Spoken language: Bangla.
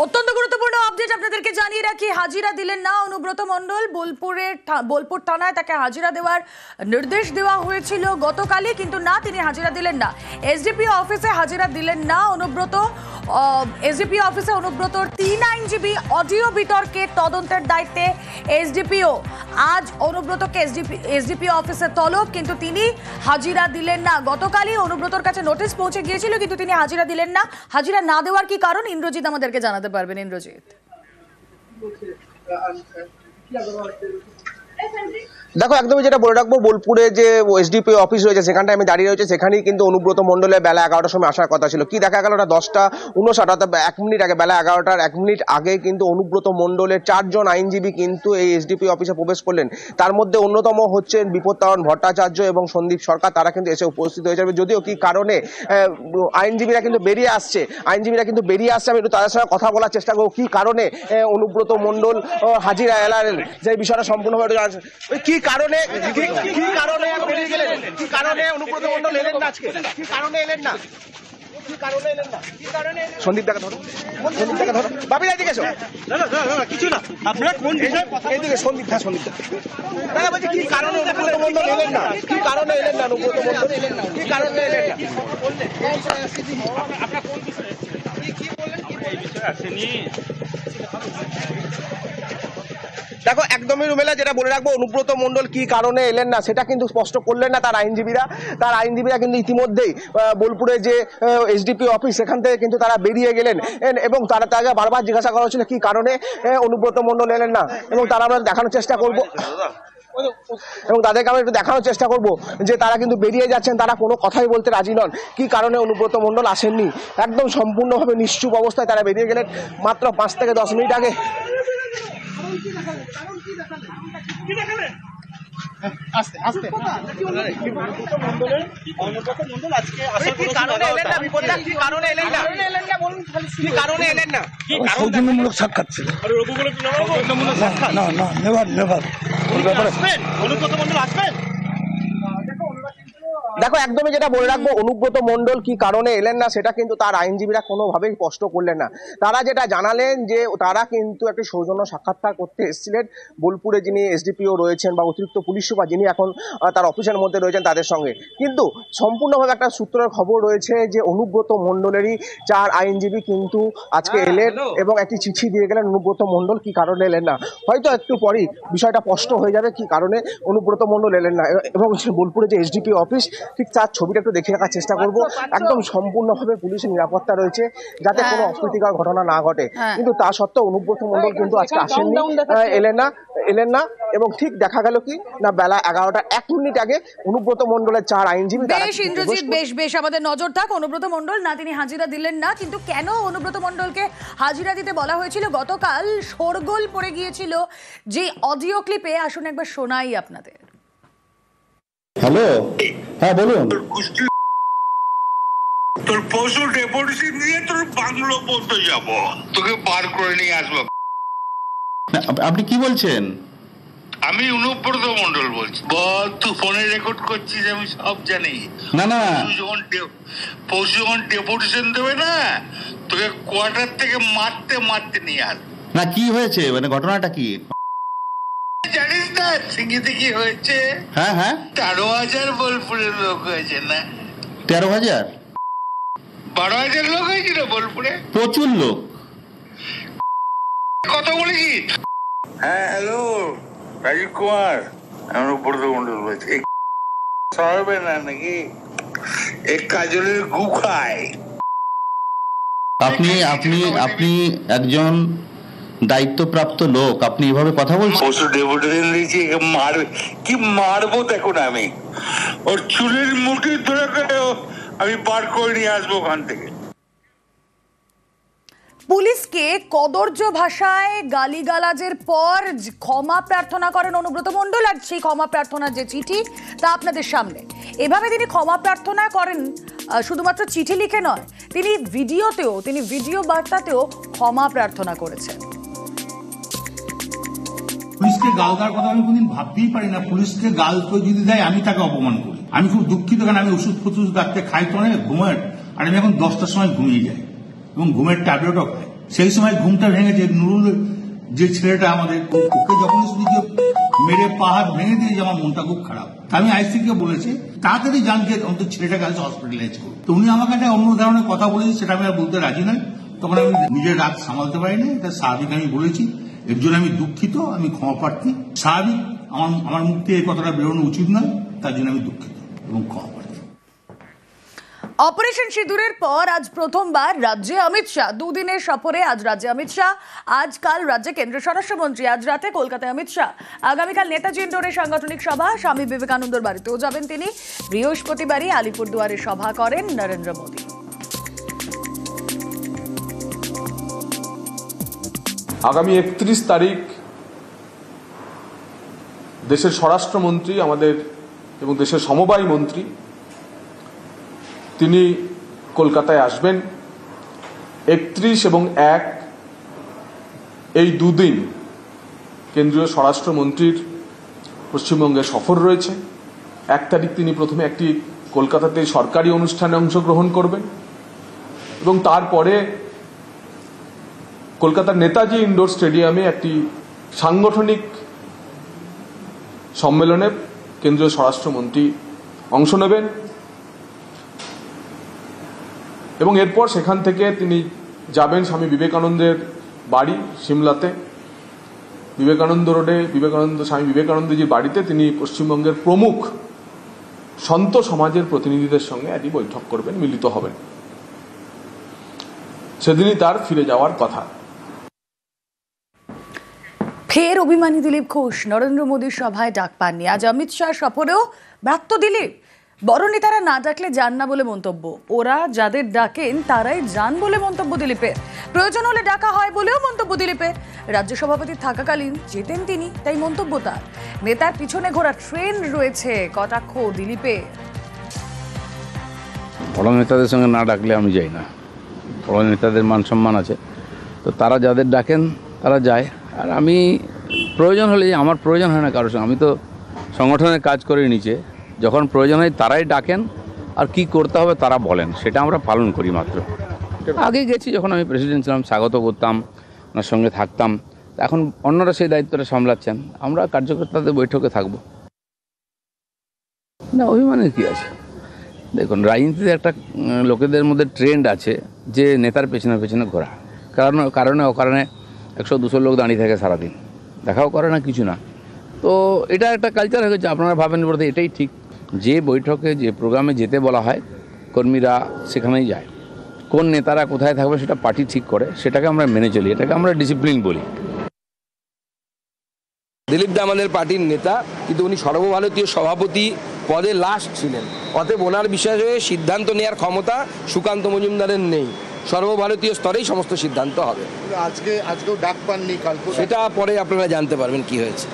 অত্যন্ত গুরুত্বপূর্ণ আপডেট আপনাদেরকে জানিয়ে রাখি, হাজিরা দিলেন না অনুব্রত মণ্ডল। বোলপুর থানায় তাকে হাজিরা দেওয়ার নির্দেশ দেওয়া হয়েছিল গতকালই, কিন্তু না, তিনি হাজিরা দিলেন না। এসডিপি অফিসে হাজিরা দিলেন না অনুব্রত। এসডিপি অফিসে অনুব্রতর 3 আইনজীবী অডিও বিতর্কে তদন্তের দায়িত্বে এসডিপিও। আজ অনুব্রতকে এসডিপি অফিসে তলব, কিন্তু তিনি হাজিরা দিলেন না। গতকালই অনুব্রতর কাছে নোটিশ পৌঁছে গিয়েছিল, কিন্তু তিনি হাজিরা দিলেন না। হাজিরা না দেওয়ার কি কারণ, ইন্দ্রজিৎ আমাদেরকে জানাতে পারবেন। ইন্দ্রজিৎ, দেখো, একদমই যেটা বলে রাখবো, বোলপুরে যে এসডিপি অফিস রয়েছে সেখানটায় আমি দাঁড়িয়ে রয়েছে, সেখানেই কিন্তু অনুব্রত মণ্ডলের বেলা 11টার সময় আসার কথা ছিল। কি দেখা গেল, ওটা 10:59, অর্থাৎ 1 মিনিট আগে, বেলা 11টার 1 মিনিট আগে কিন্তু অনুব্রত মণ্ডলের 4 জন আইনজীবী কিন্তু এই এসডিপি অফিসে প্রবেশ করলেন। তার মধ্যে অন্যতম হচ্ছেন বিপত্তারণ ভট্টাচার্য এবং সন্দীপ সরকার, তারা কিন্তু এসে উপস্থিত হয়ে যাবে। যদিও কি কারণে আইনজীবীরা কিন্তু বেরিয়ে আসছে, আমি একটু তাদের সঙ্গে কথা বলার চেষ্টা করবো। কি কারণে অনুব্রত মণ্ডল হাজিরা এলেন, যে বিষয়টা সম্পূর্ণভাবে কি কারণে বেরিয়ে গেলেন, কি কারণে অনুব্রত মণ্ডল এলেন না আজকে, কি কারণে এলেন না, সন্দীপ দাকে ধরো, বাবি এদিকে এসো। কিছু না, আপনারা কোন বিষয়ে কথা এদিকে, সন্দীপ দাদা বলছি কি কারণে অনুব্রত মণ্ডল এলেন না, কি কারণে এলেন না অনুব্রত মণ্ডল, কি কারণে এলেন না, আপনারা কোন বিষয়ে কি বললেন, এই বিষয়ে আসেনি। দেখো, একদমই রুমেলা, যেটা বলে রাখবো, অনুব্রত মণ্ডল কি কারণে এলেন না সেটা কিন্তু স্পষ্ট করলেন না তার আইনজীবীরা কিন্তু ইতিমধ্যেই বোলপুরে যে এসডিপি অফিস সেখান থেকে কিন্তু তারা বেরিয়ে গেলেন, এবং তাকে বারবার জিজ্ঞাসা করা হচ্ছিল কি কারণে অনুব্রত মণ্ডল এলেন না, এবং তারা আমরা দেখানোর চেষ্টা করবো, যে তারা কিন্তু বেরিয়ে যাচ্ছেন, তারা কোনো কথাই বলতে রাজি নন। কি কারণে অনুব্রত মণ্ডল আসেননি, একদম সম্পূর্ণভাবে নিশ্চুপ অবস্থায় তারা বেরিয়ে গেলেন মাত্র 5 থেকে 10 মিনিট আগে। সৌজন্যমূলক সাক্ষাৎ ছিল। না, নেভার। দেখো, একদমই যেটা বলে রাখবো, অনুব্রত মণ্ডল কি কারণে এলেন না সেটা কিন্তু তার আইনজীবীরা কোনোভাবেই স্পষ্ট করলেন না। তারা যেটা জানালেন যে তারা কিন্তু একটি সৌজন্য সাক্ষাৎকার করতে এসেছিলেন বোলপুরে যিনি এসডিপিও রয়েছেন বা অতিরিক্ত পুলিশ সুপার যিনি এখন তার অফিসের মধ্যে রয়েছেন তাদের সঙ্গে, কিন্তু সম্পূর্ণভাবে একটা সূত্রের খবর রয়েছে যে অনুব্রত মণ্ডলেরই 4 আইনজীবী কিন্তু আজকে এলেন এবং একটি চিঠি দিয়ে গেলেন অনুব্রত মণ্ডল কি কারণে এলেন না। হয়তো একটু পরেই বিষয়টা স্পষ্ট হয়ে যাবে কি কারণে অনুব্রত মণ্ডল এলেন না, এবং বোলপুরে যে এসডিপি অফিস ঠিক তার ছবিটা একটু দেখে রাখার চেষ্টা করব। একদম সম্পূর্ণভাবে পুলিশের নিরাপত্তা রয়েছে যাতে কোনো অপ্রীতিকর ঘটনা না ঘটে, কিন্তু তা সত্ত্বেও অনুব্রত মণ্ডল কিন্তু আজকে আসেননি, এলেন না, এবং ঠিক দেখা গেল কি না, বেলা 11টার 1 মিনিট আগে অনুব্রত মণ্ডলের 4 আইনজীবী। বেশ ইন্দ্রজিৎ, বেশ আমাদের নজর থাক। অনুব্রত মণ্ডল না, তিনি হাজিরা দিলেন না, কিন্তু কেন অনুব্রত মণ্ডলকে হাজিরা দিতে বলা হয়েছিল গতকাল শোরগোল পড়ে গিয়েছিল যে অডিও ক্লিপে, আসুন একবার শোনাই আপনাদের। হ্যালো, হ্যাঁ বলুন। তোর পশু ডেপুটেশন নিয়ে তোর বাংলো পর্যন্ত যাব, তোকে পার করে নিয়ে আসবো। আপনি কি বলছেন? আমি অনুব্রত মণ্ডল বলছি। বল, তুই ফোনে রেকর্ড করছিস, আমি সব জানি। না, পশু যখন ডেপুটেশন দেবে না, তোকে কোয়ার্টার থেকে মারতে নিয়ে আস। না, কি হয়েছে, মানে ঘটনাটা কি জানিস না সিঙ্গিতে কি হয়েছে? হ্যাঁ 13,000 বোলপুরের লোক হয়েছে না? 13,000? 12,000 লোক হয়েছিল বোলপুরে, প্রচুর লোক। কথা বলেছিস? হ্যাঁ, হ্যালো, রাজীব কুমার, আমি অনুব্রত মণ্ডল বলছি। সরবে না নাকি এক কাজলের গু খায়? আপনি একজন দায়িত্বপ্রাপ্ত লোক, আপনি এভাবে কথা বলছেন? পশু ডেপুটেশন দিয়েছি, মারবে কি মারবো দেখুন, আমি ওর চুলের মুঠি ধরে আমি পার করে নিয়ে আসবো ওখান থেকে। পুলিশকে কদর্য ভাষায় গালিগালাজের পর ক্ষমা প্রার্থনা করেন অনুব্রত মণ্ডল, আর সেই ক্ষমা প্রার্থনার যে চিঠি তা আপনাদের সামনে। এভাবে তিনি ক্ষমা প্রার্থনা করেন, শুধুমাত্র চিঠি লিখে নয়, তিনি ভিডিও বার্তাতেও ক্ষমা প্রার্থনা করেছেন। পুলিশকে গাল দেওয়ার কথা আমি কোনদিন ভাবতেই পারি না। পুলিশকে গাল যদি দেয় আমি তাকে অপমান করি। আমি খুব দুঃখিত, কারণ আমি ওষুধ রাখতে খাই তো অনেক ঘুমের, আর আমি এখন 10টার সময় ঘুমিয়ে যাই এবং ঘুমের ট্যাবলেটও খাই। সেই সময় ঘুমটা ভেঙেছে নুরুল, যে ছেলেটা আমাদের, ওকে যখন শুনি যে মেরে পাহাড় ভেঙে দিয়েছে, আমার মনটা খুব খারাপ। আমি আইসিকে বলেছি তাড়াতাড়ি জানকে অন্তত ছেলেটাকে আজ হসপিটালাইজ করুন। তো উনি আমাকে একটা অন্য ধরনের কথা বলেছে, সেটা আমি আর বলতে রাজি নই। তখন আমি নিজের রাগ সামালতে পারিনি, এটা স্বাভাবিক আমি বলেছি। এর জন্য আমি দুঃখিত, আমি ক্ষমা প্রার্থী। স্বাভাবিক আমার মুখ থেকে এই কথাটা বেরোনো উচিত নয়, তার জন্য আমি দুঃখিত এবং ক্ষমা প্রার্থী। অপারেশন সিঁদুরের পর আজ প্রথমবার রাজ্যে অমিত শাহ। দুদিনের সফরে আজ রাজ্যে অমিত শাহ। আজকাল রাজ্যে কেন্দ্রীয় স্বরাষ্ট্রমন্ত্রী, আজ রাতে কলকাতায় অমিত শাহ। আগামীকাল নেতাজি ইন্ডোরে সাংগঠনিক সভা, স্বামী বিবেকানন্দর বাড়িতেও যাবেন তিনি। বৃহস্পতিবারই আলিপুরদুয়ারে সভা করেন নরেন্দ্র মোদী। আগামী 31 তারিখ দেশের স্বরাষ্ট্রমন্ত্রী আমাদের এবং দেশের সমবায় মন্ত্রী তিনি কলকাতায় আসবেন। 31 এবং 1 এই দুদিন কেন্দ্রীয় স্বরাষ্ট্রমন্ত্রীর পশ্চিমবঙ্গে সফর রয়েছে। 1 তারিখ তিনি প্রথমে একটি কলকাতাতে সরকারি অনুষ্ঠানে অংশগ্রহণ করবেন এবং তারপরে কলকাতার নেতাজি ইন্ডোর স্টেডিয়ামে একটি সাংগঠনিক সম্মেলনে কেন্দ্রীয় স্বরাষ্ট্রমন্ত্রী অংশ নেবেন এবং এরপর সেখান থেকে তিনি যাবেন স্বামী বিবেকানন্দের বাড়ি সিমলাতে, বিবেকানন্দ রোডে স্বামী বিবেকানন্দজির বাড়িতে তিনি পশ্চিমবঙ্গের প্রমুখ সন্ত সমাজের প্রতিনিধিদের সঙ্গে একটি বৈঠক করবেন, মিলিত হবেন। সেদিনই তার ফিরে যাওয়ার কথা। ফের অভিমানী দিলীপ ঘোষ নরেন্দ্র মোদীর সভায় ডাক পাননি। আজ অমিত শাহ সফরেও ব্যর্থ দিলীপ। বড় নেতারা না ডাকলে যান না বলে মন্তব্য, ওরা যাদের ডাকেন তারাই যান বলে মন্তব্য দিলীপের। প্রয়োজন হলে ডাকা হয় বলেও মন্তব্য দিলীপের। রাজ্য সভাপতি থাকাকালীন যেতেন তিনি, তাই মন্তব্য তার। নেতার পিছনে ঘোরা ট্রেন রয়েছে, কটাক্ষ দিলীপের। বড় নেতাদের সঙ্গে না ডাকলে আমি যাই না। বড় নেতাদের মান সম্মান আছে, তো তারা যাদের ডাকেন তারা যায়। আর আমি প্রয়োজন হলে, আমার প্রয়োজন হয় না কারোর সঙ্গে, আমি তো সংগঠনের কাজ করে নিচে, যখন প্রয়োজন হয় তারাই ডাকেন আর কি করতে হবে তারা বলেন, সেটা আমরা পালন করি মাত্র। আগে গেছি যখন আমি প্রেসিডেন্ট ছিলাম, স্বাগত করতাম, ওনার সঙ্গে থাকতাম। এখন অন্যরা সেই দায়িত্বটা সামলাচ্ছেন, আমরা কার্যকর্তাদের বৈঠকে থাকবো না। অভিমানের কী আছে? দেখুন, রাজনীতিতে একটা লোকেদের মধ্যে ট্রেন্ড আছে যে নেতার পেছনে পেছনে ঘোরা, কারণে অকারণে 100-200 লোক দাঁড়িয়ে থাকে সারাদিন, দেখাও করে না, কিছু না। তো এটা একটা কালচার হয়ে গেছে। আপনারা ভাবেন বলতে এটাই ঠিক, যে বৈঠকে যে প্রোগ্রামে যেতে বলা হয় কর্মীরা সেখানেই যায়। কোন নেতারা কোথায় থাকবে সেটা পার্টি ঠিক করে, সেটাকে আমরা মেনে চলি, এটাকে আমরা ডিসিপ্লিন বলি। দিলীপ দা আমাদের পার্টির নেতা, কিন্তু উনি সর্বভারতীয় সভাপতি পদে লাস্ট ছিলেন। অতএব ওনার বিষয়ে সিদ্ধান্ত নেওয়ার ক্ষমতা সুকান্ত মজুমদারের নেই। সর্বভারতীয় স্তরেই সমস্ত সিদ্ধান্ত হবে। আজকেও ডাক পাননি, কালকে সেটা পরে আপনারা জানতে পারবেন কি হয়েছে।